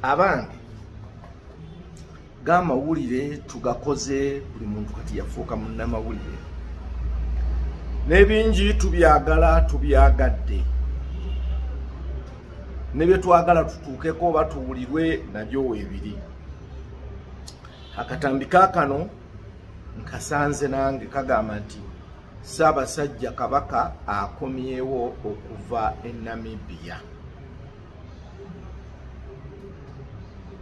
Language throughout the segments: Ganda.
Abange gamawulire tugakoze buli muntu kati yafuuka munnamawulire n'ebingi tubyagala tubyagadde ne bye twagala tutuukeko oba tuwulirwe nabyo weebiri. Akatambi kaakano nkasanze nange kagamba nti Ssaabasajja Kabaka akomyewo okuva e Namibia.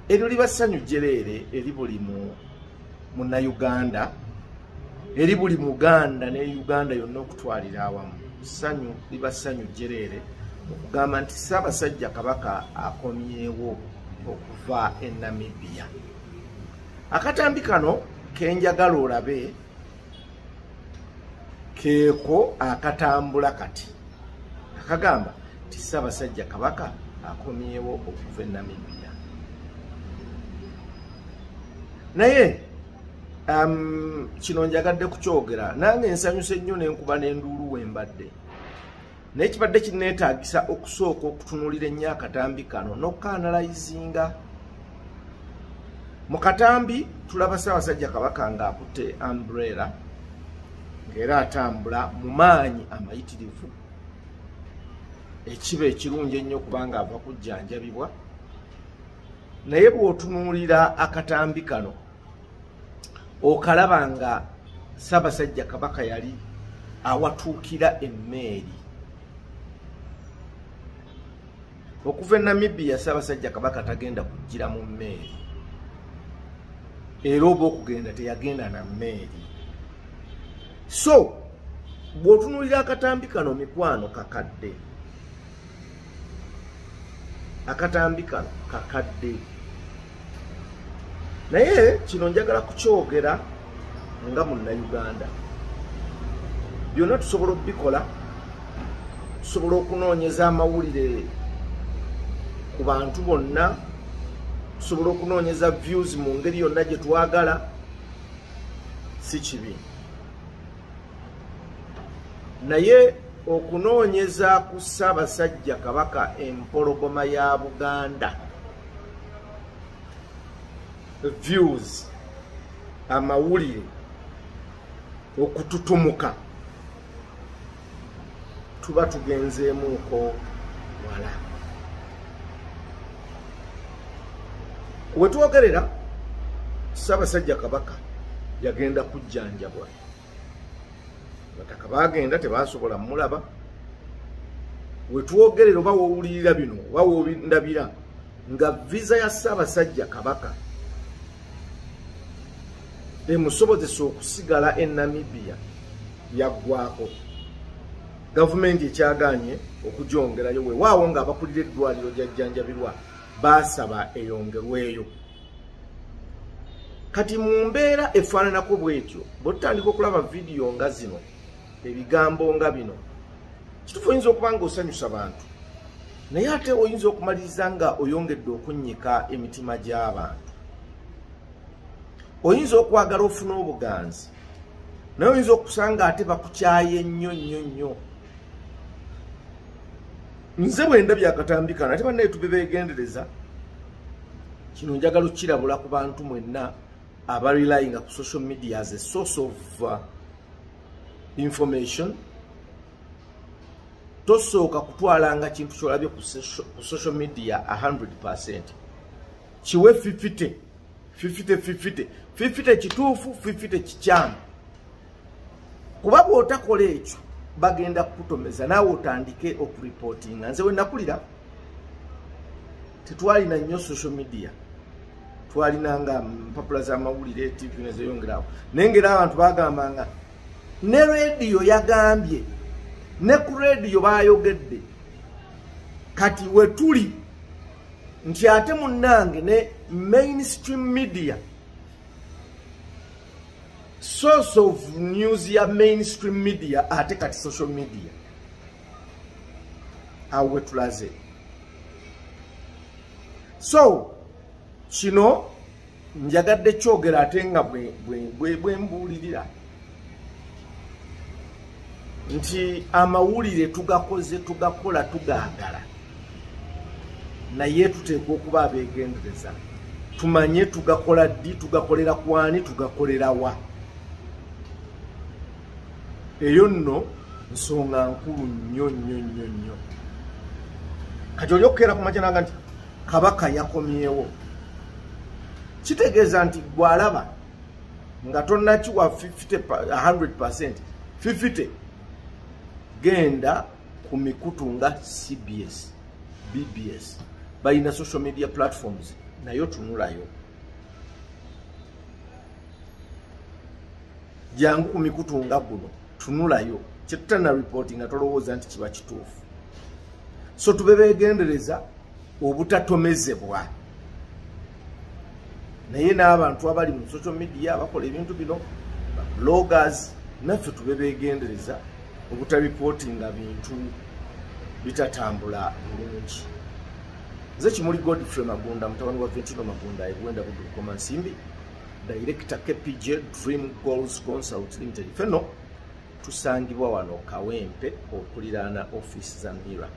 Eryo liba ssanyu jjereere eri buli munnayuganda, eri buli Muganda ne Uganda yonna okutwalira awamu. Ssanyu liba ssanyu jjereere okugamba nti Ssaabasajja Kabaka akomyewo okuva e Namibia. Akatambi kano kenjagala olabe keeko akatambula kati akagamba nti Ssaabasajja Kabaka akomyewo okuva e Namibia. Naye kino njagadde kukyogera nange nsanyuse nnyo n'enkuba n'enduulu wembadde, naye kibadde kinneetaagisa okusooka okutunuulira ennyo akatambi kano n'okukanalayizinga. Mu katambi tulaba Ssaabasajja Kabaka ng'akutte umbrella ng'era atambula mu maanyi amayitirivu, ekiba ekirungi ennyo kubanga ava kujjanjabibwa. Naye bw'otunuulira akatambi kano okalaba nga Ssaabasajja Kabaka yali awatuukira emmeeri. Okuva e Namibia Ssaabasajja Kabaka tagenda kujjira mu mmeeri, era oba okugenda teyagenda na mmeeri. So bw'otunuulira akatambi kano mikwano kakadde, akatambi kano kakadde. Naye kino njagala kukyogera nga munnayuganda. Byonna tusobola okubikola, tusobola okunoonyeza amawulire ku bantu bonna, tusobola okunoonyeza views mu ngeri yonna gye twagala, si kibi. Naye okunoonyeza ku Ssaabasajja Kabaka empologoma ya Buganda, views, amawulire, okututumuka, tuba tugenzeemuuko wala. Wetwogerera Ssaabasajja Kabaka yagenda kujjanjabwa. Bataka bagenda tebasobola mulaba. Wetwogerera oba wowulirira bino oba wobindabira nga visa ya Ssaabasajja Kabaka emusobozesa okusigala e Namibia yaggwako. Gavumenti ekyaganye okugyongerayo, weewaawo ng'abakulira eddwaliro lyajjanjabirwa baasaba eyongerweyo. Kati mu mbeera efaananako bw'etyo, bw'otandika okulaba vidiyo nga zino, ebigambo nga bino, kituufu oyinza okuba ng'osanyusa bantu, naye ate oyinza okumaliriza nga oyongedde okunnyika emitima gy'abantu. Oyinza okwagala ofuna obuganzi, naye oyinza okusanga ate bakukyaye nnyo nnyo nnyo. Nze bwe ndabye akatambi kano ate bannaye tube beegendereza. Kino njagala okukirabula ku bantu mwenna abarelayinga ku social media as a source of information. Tosooka kutwalanga kintu kyolabye ku social media 100%. Kiwe 50 kituufu, 50 kikyamu. Kuba bw'otakola ekyo bagenda kukutomeza naawe otandike okureportinga. Nze we nakulira tetwalina nnyo social media, twalinanga mpapula z'amawulire, TV nezeyongerawo. Naye ngera abantu bagambanga ne radio yagambye, ne ku radio bayogedde. Kati we tuli nti ate munnange ne mainstream media, source of news ya mainstream media ate kati social media, awe tulaze. So kino njagadde kyogera ate nga bwe mbuulirira nti amawulire tugakoze tugakola tugaagala. naye tuteekwa okuba abeegendereza tumanye tugakola ddi tugakolera kwani tugakolera wa eyo nno nsonga nkulu nnyo kati oli okukeera ku makya nanga nti kabaka yakomyewo kitegeeza nti gwalaba nga tonnakiwa 100% 50 genda ku mikutu nga CBS BBS balina social media platforms nayo tunulayo jangu ku mikutu nga guno tunulayo kyetutana reporting nga tolowooza nti kiba kituufu so tubebegendereza obutatomezebwa naye n'abantu abali mu social media bakola ebintu bino bloggers naffe tubebegendereza obutaripotinga bintu bitatambula bulungi nze Kimuli Godfrey Magunda mutabani wa Ventino Magunda egwenda Budukoma Nsimbi Director KPG Dream Goals Consult Limited feno tusangibwa wano Kawempe okuliraana office za Mira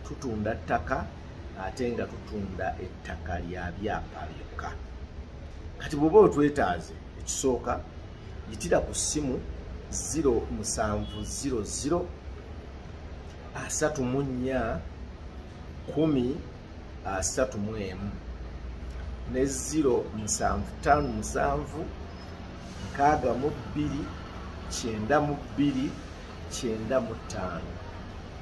tutunda ttaka ate nga tutunda ettaka lya byapa byokka kati bwoba otwetaaze ekisooka yitira ku ssimu 0700 34 10 31 ne 0757 62 92 95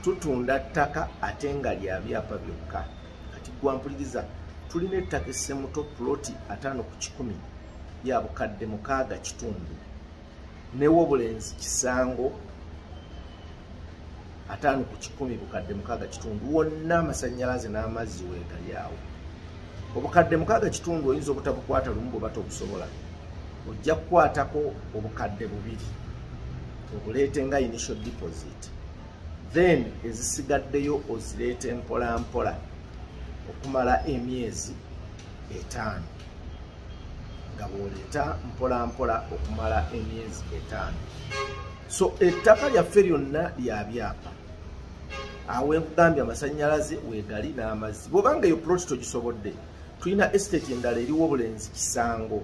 tutunda ttaka ate nga lya byapa byokka kati gwampuliriza tulina ettaka essemuto ploti 5 ku 10 ya bukadde 6 kitundu ne Wobulenzi Kisango 5 ku 10 bukadde 6 kitundu wonna amasannyalaze n'amazzi weegali awo obukadde 6 kitundu oyinza obutabukwata lumu bwe batobusobola ojja kukwatako obukadde 2 obuleete nga initial deposit then ezisigaddeyo ozireete mpola mpola okumala emyezi 5 nga bw'oleeta mpola mpola okumala emyezi 5 so ettaka lyaffe lyonna lya byapa awo enkugambye amasannyalaze weegali n'amazzi bw'obanga eyo ploti togisobodde tulina estate endala eri Wobulenzi Kisango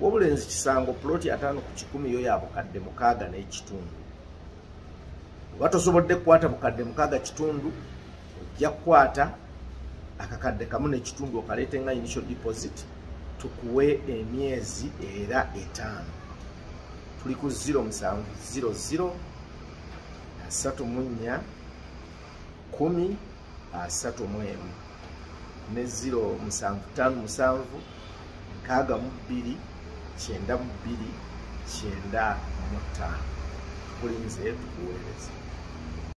Wobulenzi Kisango ploti 5 ku 10 yo ya bukadde 6 n'ekitundu oba tosobodde kukwata bukadde 6 kitundu ojja kukwata akakadde kamu n'ekitundu okaleete nga initial deposit tukuwe emyezi era 5 tuli ku 0700 34 10 31 ne 0757 62 92 95 kulinze tukuweereza